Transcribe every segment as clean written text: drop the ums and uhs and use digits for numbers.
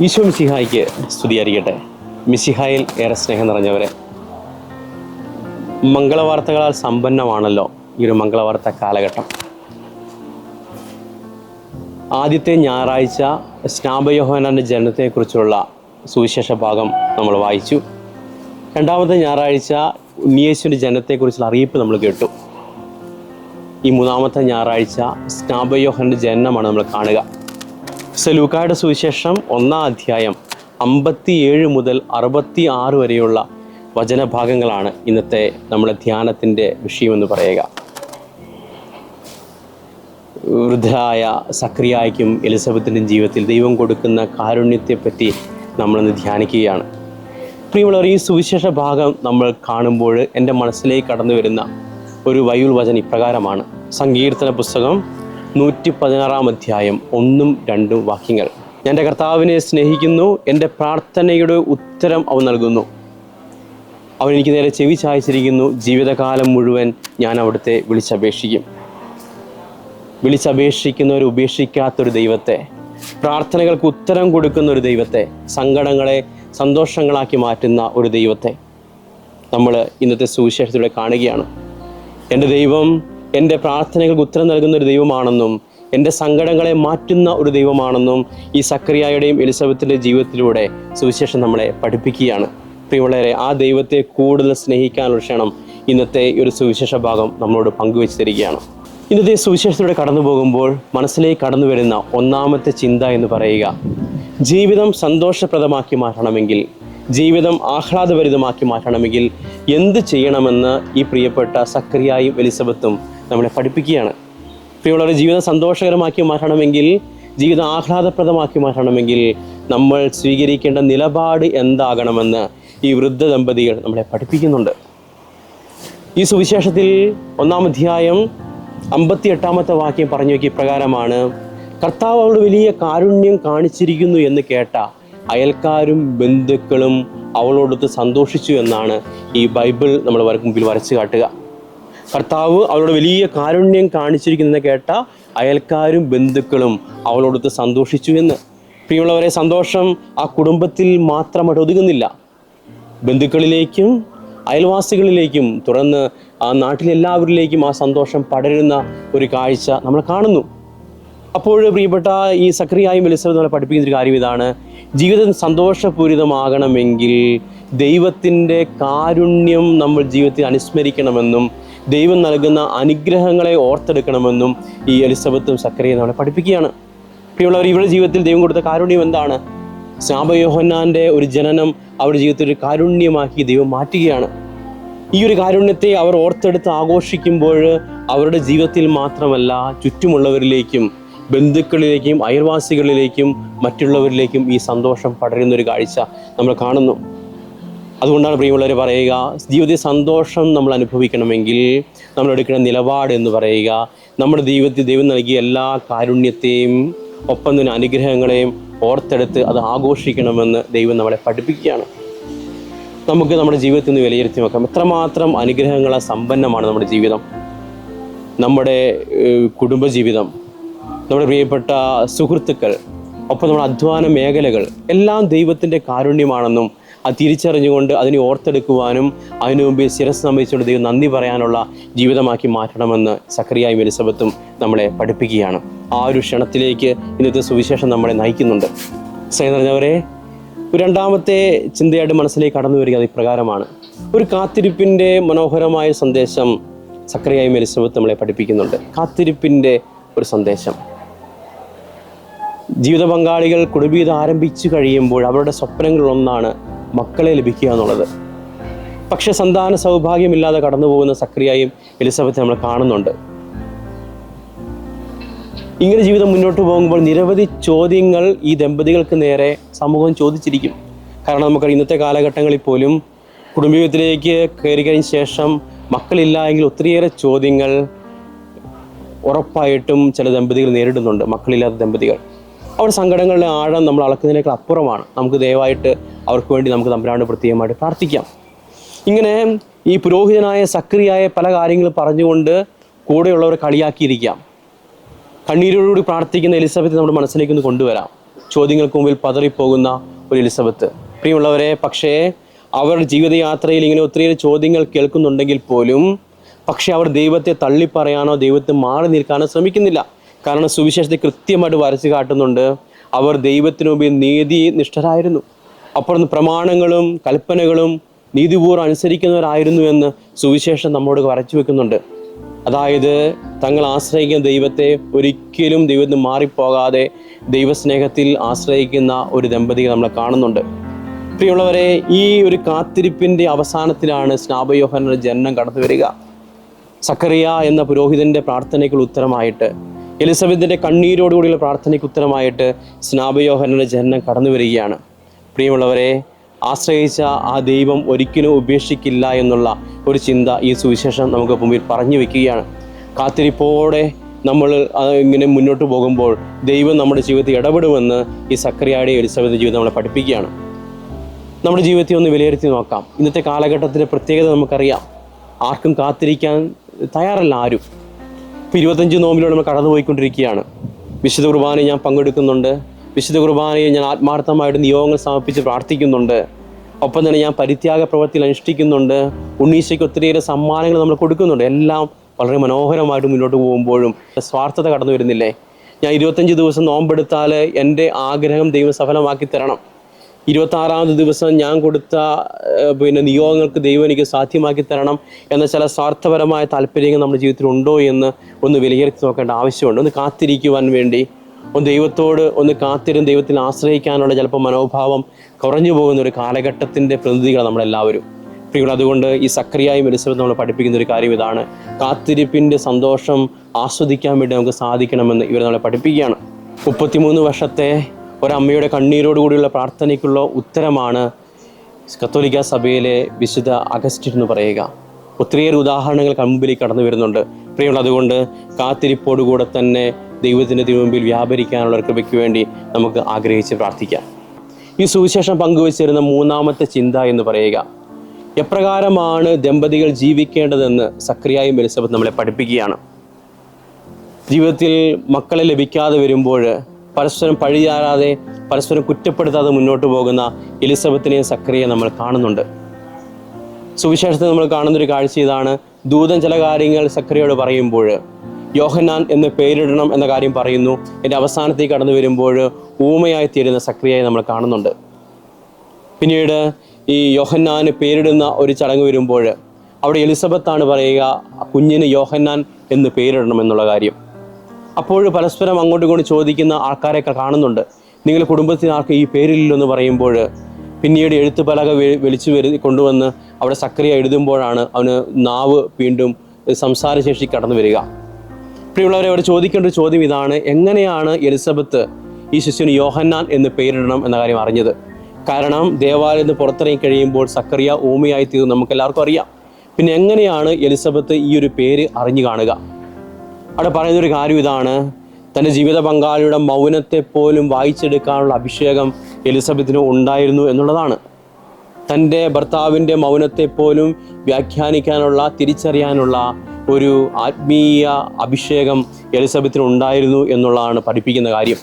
ഈശോ മിശിഹായ്ക്ക് സ്തുതിയായിരിക്കട്ടെ. മിശിഹായിൽ ഏറെ സ്നേഹം നിറഞ്ഞവരെ, മംഗളവാർത്തകളാൽ സമ്പന്നമാണല്ലോ ഈ ഒരു മംഗളവാർത്ത കാലഘട്ടം. ആദ്യത്തെ ഞായറാഴ്ച സ്നാപയോഹന്നാൻ്റെ ജനനത്തെക്കുറിച്ചുള്ള സുവിശേഷ ഭാഗം നമ്മൾ വായിച്ചു. രണ്ടാമത്തെ ഞായറാഴ്ച ഉണ്ണിയേശുവിൻ്റെ ജനനത്തെക്കുറിച്ചുള്ള അറിയിപ്പ് നമ്മൾ കേട്ടു. ഈ മൂന്നാമത്തെ ഞായറാഴ്ച സ്നാപയോഹന്നാൻ്റെ ജനനമാണ് നമ്മൾ കാണുക. ലൂക്കായുടെ സുവിശേഷം 1-ാം അധ്യായം 57 മുതൽ 66 വരെയുള്ള വചനഭാഗങ്ങളാണ് ഇന്നത്തെ നമ്മുടെ ധ്യാനത്തിൻ്റെ വിഷയമെന്ന് പറയുക. വൃദ്ധരായ സക്രിയായ്ക്കും എലിസബത്തിൻ്റെയും ജീവിതത്തിൽ ദൈവം കൊടുക്കുന്ന കാരുണ്യത്തെപ്പറ്റി നമ്മളിന്ന് ധ്യാനിക്കുകയാണ്. പ്രിയമുള്ളവർ, ഈ സുവിശേഷ ഭാഗം നമ്മൾ കാണുമ്പോൾ എൻ്റെ മനസ്സിലേക്ക് കടന്നു വരുന്ന ഒരു ബൈബിൾ വചനം ഇപ്രകാരമാണ്. സങ്കീർത്തന പുസ്തകം 116-ാം അധ്യായം 1-2 വാക്യങ്ങൾ. ഞാൻ എൻ്റെ കർത്താവിനെ സ്നേഹിക്കുന്നു, എൻ്റെ പ്രാർത്ഥനയുടെ ഉത്തരം അവൻ നൽകുന്നു. അവൻ എനിക്ക് നേരെ ചെവി ചായ്ച്ചിരിക്കുന്നു. ജീവിതകാലം മുഴുവൻ ഞാൻ അവിടുത്തെ വിളിച്ചപേക്ഷിക്കും. വിളിച്ചപേക്ഷിക്കുന്നവർ ഉപേക്ഷിക്കാത്തൊരു ദൈവത്തെ, പ്രാർത്ഥനകൾക്ക് ഉത്തരം കൊടുക്കുന്ന ഒരു ദൈവത്തെ, സങ്കടങ്ങളെ സന്തോഷങ്ങളാക്കി മാറ്റുന്ന ഒരു ദൈവത്തെ നമ്മൾ ഇന്നത്തെ സുവിശേഷത്തിലൂടെ കാണുകയാണ്. എൻ്റെ ദൈവം എൻ്റെ പ്രാർത്ഥനകൾക്ക് ഉത്തരം നൽകുന്ന ഒരു ദൈവമാണെന്നും എൻ്റെ സങ്കടങ്ങളെ മാറ്റുന്ന ഒരു ദൈവമാണെന്നും ഈ സക്രിയായുടെയും എലിസബത്തിൻ്റെയും ജീവിതത്തിലൂടെ സുവിശേഷം നമ്മളെ പഠിപ്പിക്കുകയാണ്. പ്രിയമുള്ളവരെ, ആ ദൈവത്തെ കൂടുതൽ സ്നേഹിക്കാനുള്ള ക്ഷണം ഇന്നത്തെ ഒരു സുവിശേഷ ഭാഗം നമ്മളോട് പങ്കുവെച്ച് തരികയാണ്. ഇന്നത്തെ സുവിശേഷത്തിലൂടെ കടന്നു പോകുമ്പോൾ മനസ്സിലേക്ക് കടന്നു വരുന്ന ഒന്നാമത്തെ ചിന്ത എന്ന് പറയുക, ജീവിതം സന്തോഷപ്രദമാക്കി മാറ്റണമെങ്കിൽ, ജീവിതം ആഹ്ലാദഭരിതമാക്കി മാറ്റണമെങ്കിൽ എന്ത് ചെയ്യണമെന്ന് ഈ പ്രിയപ്പെട്ട സക്രിയായും എലിസബത്തും നമ്മളെ പഠിപ്പിക്കുകയാണ്. പ്രിയമുള്ളവരെ, ജീവിതം സന്തോഷകരമാക്കി മാറ്റണമെങ്കിൽ, ജീവിതം ആഹ്ലാദപ്രദമാക്കി മാറ്റണമെങ്കിൽ നമ്മൾ സ്വീകരിക്കേണ്ട നിലപാട് എന്താകണമെന്ന് ഈ വൃദ്ധ ദമ്പതികൾ നമ്മളെ പഠിപ്പിക്കുന്നുണ്ട്. ഈ സുവിശേഷത്തിൽ 1-ാം അധ്യായം 58-ാമത്തെ വാക്യം പറഞ്ഞു നോക്കി ഇപ്രകാരമാണ്: കർത്താവ് അവളോട് വലിയ കാരുണ്യം കാണിച്ചിരിക്കുന്നു എന്ന് കേട്ട അയൽക്കാരും ബന്ധുക്കളും അവളോടൊത്ത് സന്തോഷിച്ചു എന്നാണ് ഈ ബൈബിൾ നമ്മൾ മുമ്പിൽ വരച്ചു കാട്ടുക. കർത്താവ് അവളോട് വലിയ കാരുണ്യം കാണിച്ചിരിക്കുന്നത് കേട്ട അയൽക്കാരും ബന്ധുക്കളും അവളോടൊത്ത് സന്തോഷിച്ചു എന്ന്. പ്രിയമുള്ളവരെ, സന്തോഷം ആ കുടുംബത്തിൽ മാത്രമായിട്ട് ഒതുങ്ങുന്നില്ല. ബന്ധുക്കളിലേക്കും അയൽവാസികളിലേക്കും തുടർന്ന് ആ നാട്ടിലെല്ലാവരിലേക്കും ആ സന്തോഷം പടരുന്ന ഒരു കാഴ്ച നമ്മൾ കാണുന്നു. അപ്പോൾ പ്രിയപ്പെട്ട ഈ സക്രിയായും എലിസബത്തും നമ്മളെ പഠിപ്പിക്കുന്ന ഒരു കാര്യം ഇതാണ്: ജീവിതം സന്തോഷപൂരിതമാകണമെങ്കിൽ ദൈവത്തിൻ്റെ കാരുണ്യം നമ്മൾ ജീവിതത്തിൽ അനുസ്മരിക്കണമെന്നും ദൈവം നൽകുന്ന അനുഗ്രഹങ്ങളെ ഓർത്തെടുക്കണമെന്നും ഈ എലിസബത്തും സക്രിയയും നമ്മളെ പഠിപ്പിക്കുകയാണ്. പ്രിയമുള്ളവർ, ഇവരുടെ ജീവിതത്തിൽ ദൈവം കൊടുത്ത കാരുണ്യം എന്താണ്? സ്നാപയോഹന്നാൻ്റെ ഒരു ജനനം അവരുടെ ജീവിതത്തിൽ ഒരു കാരുണ്യമാക്കി ദൈവം മാറ്റുകയാണ്. ഈ ഒരു കാരുണ്യത്തെ അവർ ഓർത്തെടുത്ത് ആഘോഷിക്കുമ്പോൾ അവരുടെ ജീവിതത്തിൽ മാത്രമല്ല, ചുറ്റുമുള്ളവരിലേക്കും ബന്ധുക്കളിലേക്കും അയൽവാസികളിലേക്കും മറ്റുള്ളവരിലേക്കും ഈ സന്തോഷം പടരുന്നൊരു കാഴ്ച നമ്മൾ കാണുന്നു. അതുകൊണ്ടാണ് പ്രിയമുള്ളവർ പറയുക, ജീവിതത്തിൽ സന്തോഷം നമ്മൾ അനുഭവിക്കണമെങ്കിൽ നമ്മൾ എടുക്കുന്ന നിലപാട് എന്ന് പറയുക, നമ്മുടെ ജീവിതത്തിൽ ദൈവം നൽകിയ എല്ലാ കാരുണ്യത്തെയും ഒപ്പം തന്നെ അനുഗ്രഹങ്ങളെയും ഓർത്തെടുത്ത് അത് ആഘോഷിക്കണമെന്ന് ദൈവം നമ്മളെ പഠിപ്പിക്കുകയാണ്. നമുക്ക് നമ്മുടെ ജീവിതത്തിൽ നിന്ന് വിലയിരുത്തി നോക്കാം, എത്രമാത്രം അനുഗ്രഹങ്ങളാൽ സമ്പന്നമാണ് നമ്മുടെ ജീവിതം. നമ്മുടെ കുടുംബജീവിതം, നമ്മുടെ പ്രിയപ്പെട്ട സുഹൃത്തുക്കൾ, ഒപ്പം നമ്മുടെ അധ്വാന മേഖലകൾ എല്ലാം ദൈവത്തിൻ്റെ കാരുണ്യമാണെന്നും അത് തിരിച്ചറിഞ്ഞുകൊണ്ട് അതിനെ ഓർത്തെടുക്കുവാനും അതിനു മുമ്പിൽ ശിരസ് നമിച്ചുകൊണ്ട് ദൈവം നന്ദി പറയാനുള്ള ജീവിതമാക്കി മാറ്റണമെന്ന് സക്രിയായും എലിസബത്തും നമ്മളെ പഠിപ്പിക്കുകയാണ്. ആ ഒരു ക്ഷണത്തിലേക്ക് ഇന്നത്തെ സുവിശേഷം നമ്മളെ നയിക്കുന്നുണ്ട്. സ്നേഹം നിറഞ്ഞവരെ, രണ്ടാമത്തെ ചിന്തയായിട്ട് മനസ്സിലേക്ക് കടന്നു വരിക അത് ഇപ്രകാരമാണ്: ഒരു കാത്തിരിപ്പിൻ്റെ മനോഹരമായ സന്ദേശം സക്രിയായും എലിസബത്ത് നമ്മളെ പഠിപ്പിക്കുന്നുണ്ട്. കാത്തിരിപ്പിൻ്റെ ഒരു സന്ദേശം. ജീവിത പങ്കാളികൾ കുടുംബജീവിതം ആരംഭിച്ചു കഴിയുമ്പോൾ അവരുടെ സ്വപ്നങ്ങളിലൊന്നാണ് മക്കളെ ലഭിക്കുക എന്നുള്ളത്. പക്ഷെ സന്താന സൗഭാഗ്യമില്ലാതെ കടന്നു പോകുന്ന സക്രിയായും എലിസബത്ത് നമ്മൾ കാണുന്നുണ്ട്. ഇങ്ങനെ ജീവിതം മുന്നോട്ട് പോകുമ്പോൾ നിരവധി ചോദ്യങ്ങൾ ഈ ദമ്പതികൾക്ക് നേരെ സമൂഹം ചോദിച്ചിരിക്കും. കാരണം നമുക്കറിയാം, ഇന്നത്തെ കാലഘട്ടങ്ങളിൽ പോലും കുടുംബജീവിതത്തിലേക്ക് കയറി കഴിഞ്ഞ ശേഷം മക്കളില്ല എങ്കിൽ ഒത്തിരിയേറെ ചോദ്യങ്ങൾ ഉറപ്പായിട്ടും ചില ദമ്പതികൾ നേരിടുന്നുണ്ട്. മക്കളില്ലാത്ത ദമ്പതികൾ, അവരുടെ സങ്കടങ്ങളുടെ ആഴം നമ്മൾ അളക്കുന്നതിനേക്കാൾ അപ്പുറമാണ്. നമുക്ക് ദയവായിട്ട് അവർക്ക് വേണ്ടി നമുക്ക് തമ്പുരാനോട് പ്രത്യേകമായിട്ട് പ്രാർത്ഥിക്കാം. ഇങ്ങനെ ഈ പുരോഹിതനായ സക്രിയായ പല കാര്യങ്ങൾ പറഞ്ഞുകൊണ്ട് കൂടെയുള്ളവരെ കളിയാക്കിയിരിക്കാം. കണ്ണീരോടുകൂടി പ്രാർത്ഥിക്കുന്ന എലിസബത്ത് നമ്മുടെ മനസ്സിലേക്കൊന്ന് കൊണ്ടുവരാം. ചോദ്യങ്ങൾക്ക് മുമ്പിൽ പതറിപ്പോകുന്ന ഒരു എലിസബത്ത്. പ്രിയമുള്ളവരെ, പക്ഷേ അവർ ജീവിതയാത്രയിൽ ഇങ്ങനെ ഒത്തിരിയേറെ ചോദ്യങ്ങൾ കേൾക്കുന്നുണ്ടെങ്കിൽ പോലും പക്ഷേ അവർ ദൈവത്തെ തള്ളിപ്പറയാനോ ദൈവത്തെ മാറി നിൽക്കാനോ ശ്രമിക്കുന്നില്ല. കാരണം സുവിശേഷത്തെ കൃത്യമായിട്ട് വരച്ച് കാട്ടുന്നുണ്ട്, അവർ ദൈവത്തിനു മുമ്പിൽ നീതിനിഷ്ഠരായിരുന്നു. അപ്പോൾ പ്രമാണങ്ങളും കൽപ്പനകളും നീതിപൂർവ്വം അനുസരിക്കുന്നവരായിരുന്നു എന്ന് സുവിശേഷം നമ്മോട് വരച്ചു വെക്കുന്നുണ്ട്. അതായത് തങ്ങൾ ആശ്രയിക്കുന്ന ദൈവത്തെ ഒരിക്കലും ദൈവത്തിന് മാറിപ്പോകാതെ ദൈവസ്നേഹത്തിൽ ആശ്രയിക്കുന്ന ഒരു ദമ്പതികൾ നമ്മൾ കാണുന്നുണ്ട്. പ്രിയമുള്ളവരെ, ഈ ഒരു കാത്തിരിപ്പിൻ്റെ അവസാനത്തിലാണ് സ്നാപയോഹന്നാന്റെ ജനനം കടന്നു വരിക. സക്കറിയ എന്ന പുരോഹിതന്റെ പ്രാർത്ഥനയ്ക്കുള്ള ഉത്തരമായിട്ട്, എലിസബത്തിൻ്റെ കണ്ണീരോടുകൂടിയുള്ള പ്രാർത്ഥനയ്ക്ക് ഉത്തരമായിട്ട് സ്നാപയോഹന്നാന്റെ ജനനം കടന്നു വരികയാണ്. പ്രിയമുള്ളവരെ, ആശ്രയിച്ച ആ ദൈവം ഒരിക്കലും ഉപേക്ഷിക്കില്ല എന്നുള്ള ഒരു ചിന്ത ഈ സുവിശേഷം നമുക്ക് മുമ്പിൽ പറഞ്ഞു വെക്കുകയാണ്. കാത്തിരിപ്പോടെ നമ്മൾ ഇങ്ങനെ മുന്നോട്ട് പോകുമ്പോൾ ദൈവം നമ്മുടെ ജീവിതത്തിൽ ഇടപെടുമെന്ന് ഈ സക്കറിയയുടെ എലിസബത്ത് ജീവിതം നമ്മളെ പഠിപ്പിക്കുകയാണ്. നമ്മുടെ ജീവിതത്തെ ഒന്ന് വിലയിരുത്തി നോക്കാം. ഇന്നത്തെ കാലഘട്ടത്തിൻ്റെ പ്രത്യേകത നമുക്കറിയാം. ആർക്കും കാത്തിരിക്കാൻ തയ്യാറല്ല ആരും. ഇപ്പോൾ 25 നോമ്പിലൂടെ നമ്മൾ കടന്നുപോയിക്കൊണ്ടിരിക്കുകയാണ്. വിശുദ്ധ കുർബാനയിൽ ഞാൻ പങ്കെടുക്കുന്നുണ്ട്. വിശുദ്ധ കുർബാനയിൽ ഞാൻ ആത്മാർത്ഥമായിട്ട് നിയോഗങ്ങൾ സമർപ്പിച്ച് പ്രാർത്ഥിക്കുന്നുണ്ട്. ഒപ്പം തന്നെ ഞാൻ പരിത്യാഗ പ്രവൃത്തിയിൽ അനുഷ്ഠിക്കുന്നുണ്ട്. ഉണ്ണീശയ്ക്ക് ഒത്തിരിയേറെ സമ്മാനങ്ങൾ നമ്മൾ കൊടുക്കുന്നുണ്ട്. എല്ലാം വളരെ മനോഹരമായിട്ട് മുന്നോട്ട് പോകുമ്പോഴും സ്വാർത്ഥത കടന്നു വരുന്നില്ലേ? ഞാൻ 25 ദിവസം നോമ്പെടുത്താൽ എൻ്റെ ആഗ്രഹം ദൈവം സഫലമാക്കി തരണം. 26ാമത് ദിവസം ഞാൻ കൊടുത്ത നിയോഗങ്ങൾക്ക് ദൈവം എനിക്ക് സാധ്യമാക്കി തരണം എന്ന ചില സ്വാർത്ഥപരമായ താല്പര്യങ്ങൾ നമ്മുടെ ജീവിതത്തിൽ ഉണ്ടോ എന്ന് ഒന്ന് വിലയിരുത്തി നോക്കേണ്ട ആവശ്യമുണ്ട്. ഒന്ന് കാത്തിരിക്കുവാൻ വേണ്ടി, ദൈവത്തോട് ഒന്ന് കാത്തിരുന്ന് ദൈവത്തിൽ ആശ്രയിക്കാനുള്ള ചിലപ്പോൾ മനോഭാവം കുറഞ്ഞു പോകുന്ന ഒരു കാലഘട്ടത്തിൻ്റെ പ്രതിനിധികൾ നമ്മളെല്ലാവരും. പ്രിയങ്ങൾ, അതുകൊണ്ട് ഈ സക്കറിയായും എലിസബത്ത് നമ്മൾ പഠിപ്പിക്കുന്ന ഒരു കാര്യം ഇതാണ്. കാത്തിരിപ്പിൻ്റെ സന്തോഷം ആസ്വദിക്കാൻ വേണ്ടി നമുക്ക് സാധിക്കണമെന്ന് ഇവർ നമ്മളെ പഠിപ്പിക്കുകയാണ്. 33 വർഷത്തെ ഒരമ്മയുടെ കണ്ണീരോടുകൂടിയുള്ള പ്രാർത്ഥനയ്ക്കുള്ള ഉത്തരമാണ് കത്തോലിക്ക സഭയിലെ വിശുദ്ധ അഗസ്റ്റിൻ എന്ന് പറയുക. ഒത്തിരിയേറെ ഉദാഹരണങ്ങൾ കൺമുമ്പിലേക്ക് കടന്നു വരുന്നുണ്ട്. പ്രിയമുള്ള, അതുകൊണ്ട് കാത്തിരിപ്പോടുകൂടെ തന്നെ ദൈവത്തിൻ്റെ തിരുമുമ്പിൽ വ്യാപരിക്കാനുള്ള കൃപയ്ക്ക് വേണ്ടി നമുക്ക് ആഗ്രഹിച്ച് പ്രാർത്ഥിക്കാം. ഈ സുവിശേഷം പങ്കുവച്ചിരുന്ന 3ാമത്തെ ചിന്ത എന്ന് പറയുക, എപ്രകാരമാണ് ദമ്പതികൾ ജീവിക്കേണ്ടതെന്ന് സക്കറിയായും എലിസബത്ത് നമ്മളെ പഠിപ്പിക്കുകയാണ്. ജീവിതത്തിൽ മക്കളെ ലഭിക്കാതെ വരുമ്പോൾ പരസ്പരം പഴിചാരാതെ പരസ്പരം കുറ്റപ്പെടുത്താതെ മുന്നോട്ട് പോകുന്ന എലിസബത്തിനെയും സക്കറിയെയും നമ്മൾ കാണുന്നുണ്ട്. സുവിശേഷത്തിൽ നമ്മൾ കാണുന്നൊരു കാഴ്ച ഇതാണ്. ദൂതൻ ചില കാര്യങ്ങൾ സക്കറിയോട് പറയുമ്പോൾ യോഹന്നാൻ എന്ന് പേരിടണം എന്ന കാര്യം പറയുന്നു. എൻ്റെ അവസാനത്തേക്ക് കടന്നു വരുമ്പോൾ ഊമയായി തീരുന്ന സക്കറിയയെ നമ്മൾ കാണുന്നുണ്ട്. പിന്നീട് ഈ യോഹന്നാന് പേരിടുന്ന ഒരു ചടങ്ങ് വരുമ്പോൾ അവിടെ എലിസബത്താണ് പറയുക കുഞ്ഞിന് യോഹന്നാൻ എന്ന് പേരിടണം എന്നുള്ള കാര്യം. അപ്പോൾ പരസ്പരം അങ്ങോട്ടും ഇങ്ങോട്ടും ചോദിക്കുന്ന ആൾക്കാരെയൊക്കെ കാണുന്നുണ്ട്. നിങ്ങളുടെ കുടുംബത്തിന് ആർക്ക് ഈ പേരില്ലെന്ന് പറയുമ്പോൾ പിന്നീട് എഴുത്തുപലക വലിച്ചു കൊണ്ടുവന്ന് അവിടെ സക്കറിയ എഴുതുമ്പോഴാണ് അവന് നാവ് വീണ്ടും സംസാരശേഷി കടന്നു വരിക. പ്രിയമുള്ളവരെ, അവർ ചോദിക്കേണ്ട ഒരു ചോദ്യം ഇതാണ്: എങ്ങനെയാണ് എലിസബത്ത് ഈ ശിശുവിന് യോഹന്നാൻ എന്ന് പേരിടണം എന്ന കാര്യം അറിഞ്ഞത്? കാരണം ദേവാലയത്തിൽ നിന്ന് പുറത്തിറങ്ങി കഴിയുമ്പോൾ സക്കറിയ ഊമയായി തീർന്നു നമുക്ക് എല്ലാവർക്കും അറിയാം. പിന്നെ എങ്ങനെയാണ് എലിസബത്ത് ഈ ഒരു പേര് അറിഞ്ഞു കാണുക? അവിടെ പറയുന്നൊരു കാര്യം ഇതാണ്: തൻ്റെ ജീവിത പങ്കാളിയുടെ മൗനത്തെ പോലും വായിച്ചെടുക്കാനുള്ള അഭിഷേകം എലിസബത്തിന് ഉണ്ടായിരുന്നു എന്നുള്ളതാണ്. തൻ്റെ ഭർത്താവിൻ്റെ മൗനത്തെ പോലും വ്യാഖ്യാനിക്കാനുള്ള, തിരിച്ചറിയാനുള്ള ഒരു ആത്മീയ അഭിഷേകം എലിസബത്തിന് ഉണ്ടായിരുന്നു എന്നുള്ളതാണ് പഠിപ്പിക്കുന്ന കാര്യം.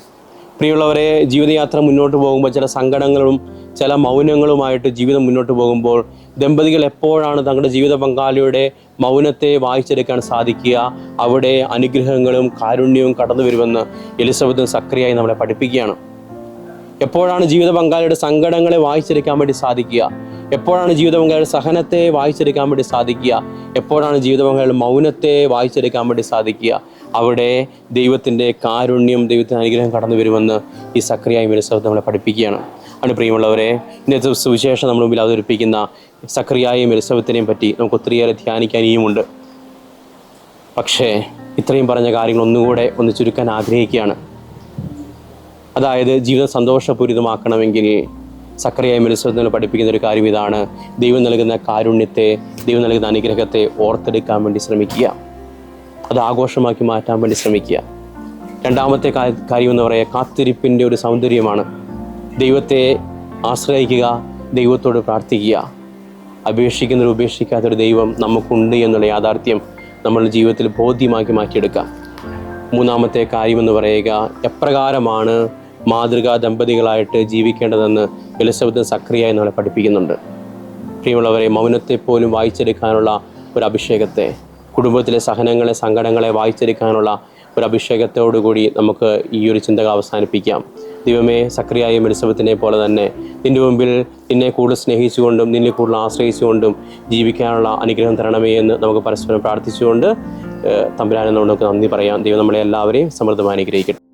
പ്രിയമുള്ളവരെ, ജീവിതയാത്ര മുന്നോട്ട് പോകുമ്പോൾ ചില സങ്കടങ്ങളും ചില മൗനങ്ങളുമായിട്ട് ജീവിതം മുന്നോട്ട് പോകുമ്പോൾ ദമ്പതികൾ എപ്പോഴാണ് തങ്ങളുടെ ജീവിത പങ്കാളിയുടെ മൗനത്തെ വായിച്ചെടുക്കാൻ സാധിക്കുക? അവിടെ അനുഗ്രഹങ്ങളും കാരുണ്യവും കടന്നു വരുമെന്ന് എലിസബത്തും സക്കറിയായി നമ്മളെ പഠിപ്പിക്കുകയാണ്. എപ്പോഴാണ് ജീവിത പങ്കാളിയുടെ സങ്കടങ്ങളെ വായിച്ചെടുക്കാൻ വേണ്ടി സാധിക്കുക? എപ്പോഴാണ് ജീവിത പങ്കാളിയുടെ സഹനത്തെ വായിച്ചെടുക്കാൻ വേണ്ടി സാധിക്കുക? എപ്പോഴാണ് ജീവിത പങ്കാളിയുടെ മൗനത്തെ വായിച്ചെടുക്കാൻ വേണ്ടി സാധിക്കുക? അവിടെ ദൈവത്തിൻ്റെ കാരുണ്യം, ദൈവത്തിൻ്റെ അനുഗ്രഹം കടന്നു വരുമെന്ന് ഈ സക്കറിയായും എലിസബത്ത് നമ്മളെ പഠിപ്പിക്കുകയാണ്. ആണ് പ്രിയമുള്ളവരെ, ഇന്നത്തെ സുവിശേഷം നമ്മൾ മുമ്പിൽ അവതരിപ്പിക്കുന്ന സക്കറിയായും എലിസബത്തിനെയും പറ്റി നമുക്ക് ഒത്തിരിയേറെ ധ്യാനിക്കാൻ ഇനിയുമുണ്ട്. പക്ഷേ ഇത്രയും പറഞ്ഞ കാര്യങ്ങൾ ഒന്നുകൂടെ ഒന്ന് ചുരുക്കാൻ ആഗ്രഹിക്കുകയാണ്. അതായത് ജീവിതം സന്തോഷപൂരിതമാക്കണമെങ്കിൽ സക്കറിയായും എലിസബത്തിനെ പഠിപ്പിക്കുന്ന ഒരു കാര്യം ഇതാണ്: ദൈവം നൽകുന്ന കാരുണ്യത്തെ, ദൈവം നൽകുന്ന അനുഗ്രഹത്തെ ഓർത്തെടുക്കാൻ വേണ്ടി ശ്രമിക്കുക. അത് ആഘോഷമാക്കി മാറ്റാൻ വേണ്ടി ശ്രമിക്കുക. രണ്ടാമത്തെ കാര്യം എന്ന് പറയുക കാത്തിരിപ്പിൻ്റെ ഒരു സൗന്ദര്യമാണ്. ദൈവത്തെ ആശ്രയിക്കുക, ദൈവത്തോട് പ്രാർത്ഥിക്കുക. അപേക്ഷിക്കുന്നവർ ഉപേക്ഷിക്കാത്തൊരു ദൈവം നമുക്കുണ്ട് എന്നുള്ള യാഥാർത്ഥ്യം നമ്മളുടെ ജീവിതത്തിൽ ബോധ്യമാക്കി മാറ്റിയെടുക്കാം. മൂന്നാമത്തെ കാര്യമെന്ന് പറയുക എപ്രകാരമാണ് മാതൃകാ ദമ്പതികളായിട്ട് ജീവിക്കേണ്ടതെന്ന് എലിസബത്തും സക്രിയയും നമ്മളെ പഠിപ്പിക്കുന്നുണ്ട്. പ്രിയമുള്ളവരെ, മൗനത്തെ പോലും വായിച്ചെടുക്കാനുള്ള ഒരു അഭിഷേകത്തെ, കുടുംബത്തിലെ സഹനങ്ങളെ സങ്കടങ്ങളെ വായിച്ചെടുക്കാനുള്ള ഒരു അഭിഷേകത്തോടുകൂടി നമുക്ക് ഈ ഒരു ചിന്തകൾ അവസാനിപ്പിക്കാം. ദൈവമേ, സക്രിയയും എലിസബത്തിനെ പോലെ തന്നെ നിൻ്റെ മുമ്പിൽ നിന്നെ കൂടുതൽ സ്നേഹിച്ചുകൊണ്ടും നിന്നെ കൂടുതൽ ആശ്രയിച്ചുകൊണ്ടും ജീവിക്കാനുള്ള അനുഗ്രഹം തരണമേ എന്ന് നമുക്ക് പരസ്പരം പ്രാർത്ഥിച്ചുകൊണ്ട് തമ്പുരാനെ നമുക്ക് നന്ദി പറയാം. ദൈവം നമ്മളെ എല്ലാവരെയും സമൃദ്ധമായി അനുഗ്രഹിക്കട്ടെ.